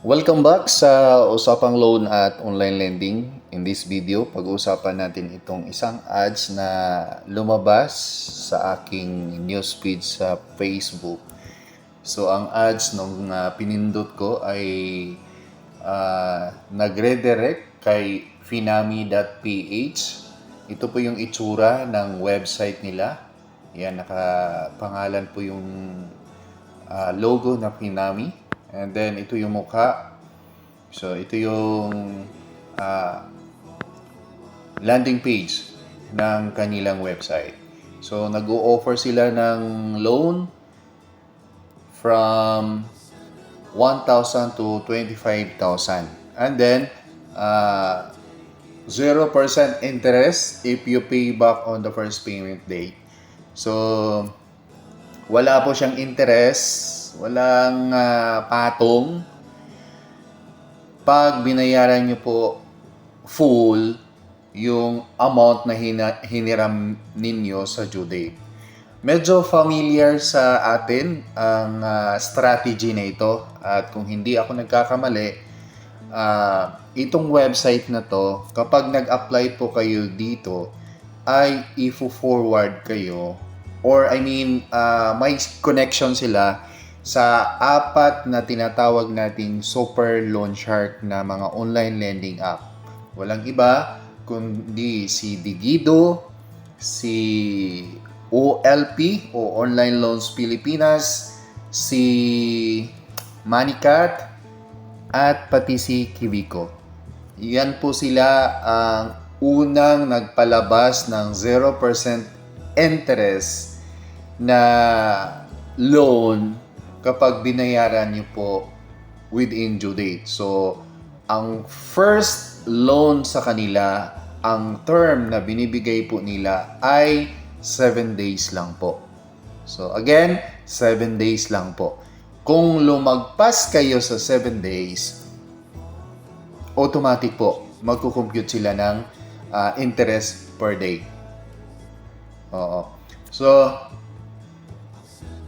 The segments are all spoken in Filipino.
Welcome back sa Usapang Loan at Online Lending. In this video, pag-uusapan natin itong isang ads na lumabas sa aking newsfeed sa Facebook. So, ang ads nung pinindot ko ay nagre-direct kay finami.ph. Ito po yung itsura ng website nila. Yan, nakapangalan po yung logo na Finami. And then, ito yung mukha. So, ito yung landing page ng kanilang website. So, nag-o-offer sila ng loan from 1,000 to 25,000. And then, 0% interest if you pay back on the first payment date. So, wala po siyang interest, walang patong. Pag binayaran nyo po full yung amount na hiniram ninyo sa due date. Medyo familiar sa atin ang strategy na ito. At kung hindi ako nagkakamali, itong website na to, kapag nag-apply po kayo dito, ay i-forward kayo or may connection sila sa apat na tinatawag nating super loan shark na mga online lending app. Walang iba kundi si Digido, si OLP o Online Loans Pilipinas, si Manicat, at pati si Kiwico. Yan po sila ang unang nagpalabas ng 0% interest na loan kapag binayaran nyo po within due date. So, ang first loan sa kanila, ang term na binibigay po nila ay 7 days lang po. So, again, 7 days lang po. Kung lumagpas kayo sa 7 days, automatic po, magkukompute sila ng interest per day. Oo. So,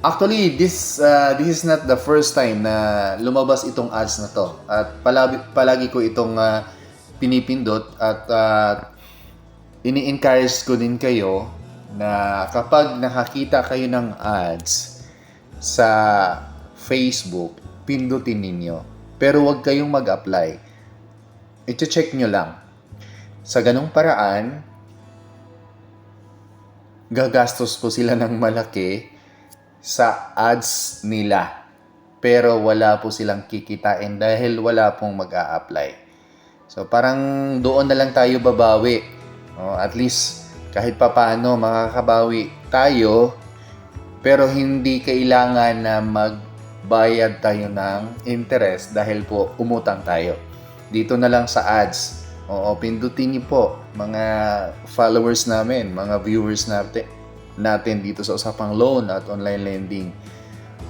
actually, this is not the first time na lumabas itong ads na to. At palagi ko itong pinipindot at ini-encourage ko din kayo na kapag nakakita kayo ng ads sa Facebook, pindutin ninyo. Pero huwag kayong mag-apply. I-check nyo lang. Sa ganung paraan, gagastos po sila ng malaki sa ads nila. Pero wala po silang kikitain dahil wala pong mag-a-apply. So parang doon na lang tayo babawi. At least kahit papaano makakabawi tayo, pero hindi kailangan na magbayad tayo ng interest dahil po umutang tayo. Dito na lang sa ads. Pindutin niyo po mga followers namin, mga viewers natin dito sa Usapang Loan at Online Lending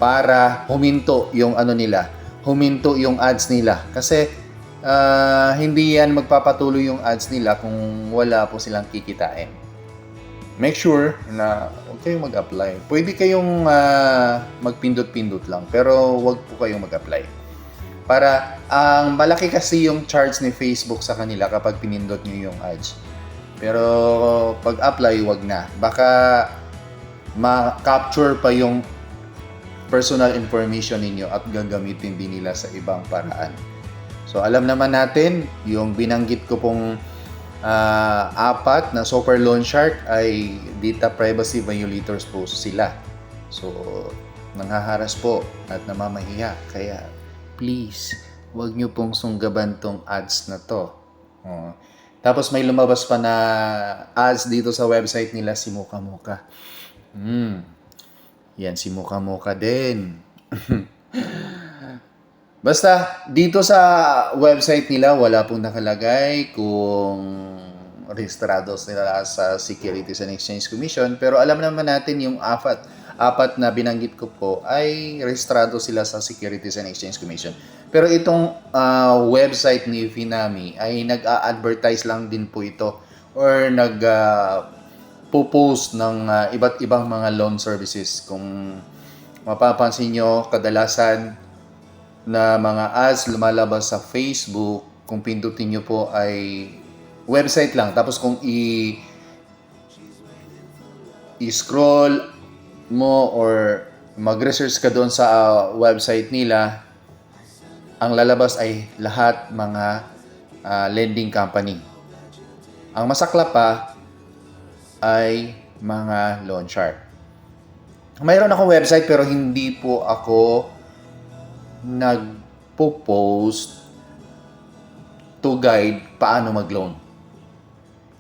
para huminto yung huminto yung ads nila. Kasi hindi yan magpapatuloy yung ads nila kung wala po silang kikitain. Make sure na huwag kayong mag-apply. Pwede kayong magpindot-pindot lang, pero huwag po kayong mag-apply. Para ang malaki kasi yung charge ni Facebook sa kanila kapag pinindot nyo yung ads. Pero pag apply, wag na. Baka ma-capture pa yung personal information ninyo at gagamitin din nila sa ibang paraan. So alam naman natin, yung binanggit ko pong apat na super loan shark ay data privacy violators po sila. So nanghaharas po at namamahiya. Kaya please, wag nyo pong sunggaban tong ads na to. Tapos may lumabas pa na ads dito sa website nila, si Mocha Mocha. Yan, si Mocha Mocha din. Basta, dito sa website nila, wala pong nakalagay kung rehistrado sila sa Securities and Exchange Commission. Pero alam naman natin yung apat na binanggit ko po ay rehistrado sila sa Securities and Exchange Commission. Pero itong website ni Finami ay nag-a-advertise lang din po ito or nag-post ng iba't ibang mga loan services. Kung mapapansin nyo, kadalasan na mga ads lumalabas sa Facebook, kung pindutin nyo po ay website lang. Tapos kung i-scroll mo or mag-research ka doon sa website nila, ang lalabas ay lahat mga lending company. Ang masakla pa ay mga loan shark. Mayroon akong website pero hindi po ako nagpo-post to guide paano mag-loan.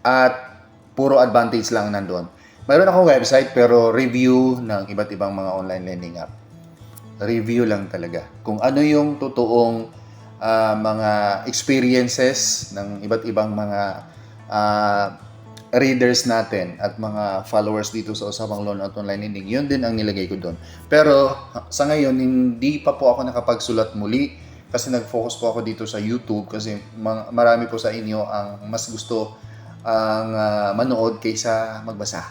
At puro advantage lang nandun. Mayroon akong website pero review ng iba't ibang mga online lending app. Review lang talaga. Kung ano yung totoong mga experiences ng iba't ibang mga readers natin at mga followers dito sa usapang loan at online lending, yun din ang nilagay ko doon. Pero sa ngayon, hindi pa po ako nakapagsulat muli kasi nag-focus po ako dito sa YouTube kasi marami po sa inyo ang mas gusto ang manood kaysa magbasa.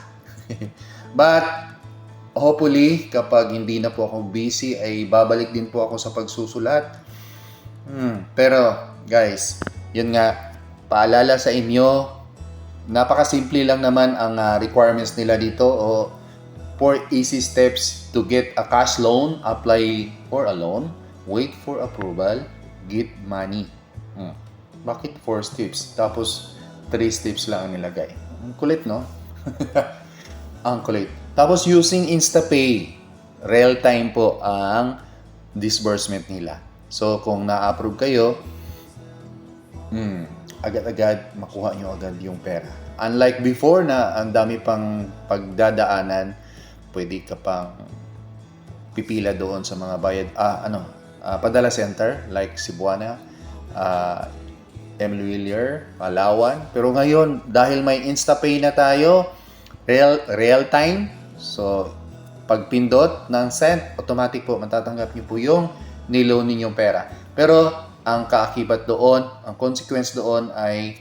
But hopefully, kapag hindi na po ako busy, ay babalik din po ako sa pagsusulat. Pero guys, yun nga, paalala sa inyo, napakasimple lang naman ang requirements nila dito o 4 easy steps to get a cash loan, apply for a loan, wait for approval, get money. Bakit 4 steps? Tapos 3 steps lang ang nilagay. Ang kulit, no? Ang kulit. Tapos using InstaPay, real time po ang disbursement nila. So kung na-approve kayo, agad-agad makuha nyo agad yung pera. Unlike before na ang dami pang pagdadaanan, pwede ka pang pipila doon sa mga bayad, padala center like Cebuana, Emily Villar, Palawan. Pero ngayon, dahil may InstaPay na tayo, real time, so pag pindot ng send, automatic po matatanggap nyo po yung niloan ninyong pera. Pero ang kaakibat doon, ang consequence doon ay,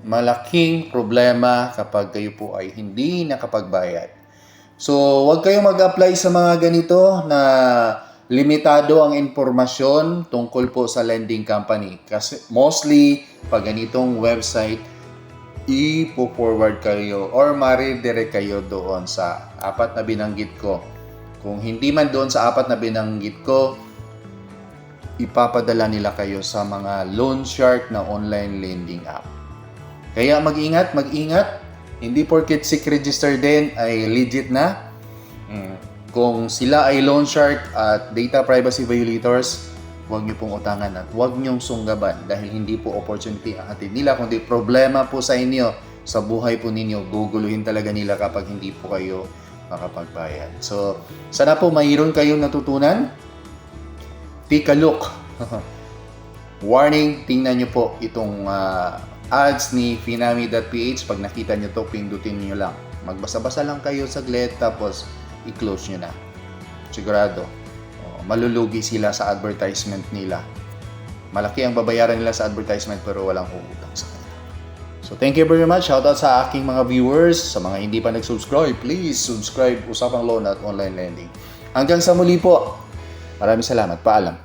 malaking problema kapag kayo po ay hindi nakapagbayad. So, huwag kayong mag-apply sa mga ganito na limitado ang impormasyon tungkol po sa lending company. Kasi mostly, pag ganitong website, ipo-forward kayo or ma-redirect kayo doon sa 4 na binanggit ko. Kung hindi man doon sa 4 na binanggit ko, ipapadala nila kayo sa mga loan shark na online lending app. Kaya mag-ingat. Hindi porket SIC register din ay legit na. Kung sila ay loan shark at data privacy violators, huwag niyo pong utangan at huwag niyong sunggaban dahil hindi po opportunity ang hatid nila, kundi problema po sa inyo, sa buhay po ninyo. Guguluhin talaga nila kapag hindi po kayo makapagbayad. So, sana po mayroon kayong natutunan. Take a look. Warning, tingnan nyo po itong ads ni Finami.ph. Pag nakita nyo to, pindutin nyo lang. Magbasa-basa lang kayo saglit, tapos i-close nyo na. Sigurado, malulugi sila sa advertisement nila. Malaki ang babayaran nila sa advertisement pero walang uutang sa kanila. So thank you very much. Shoutout sa aking mga viewers. Sa mga hindi pa nag-subscribe, please subscribe. Usapang Loan at Online Lending. Hanggang sa muli po. Maraming salamat. Paalam.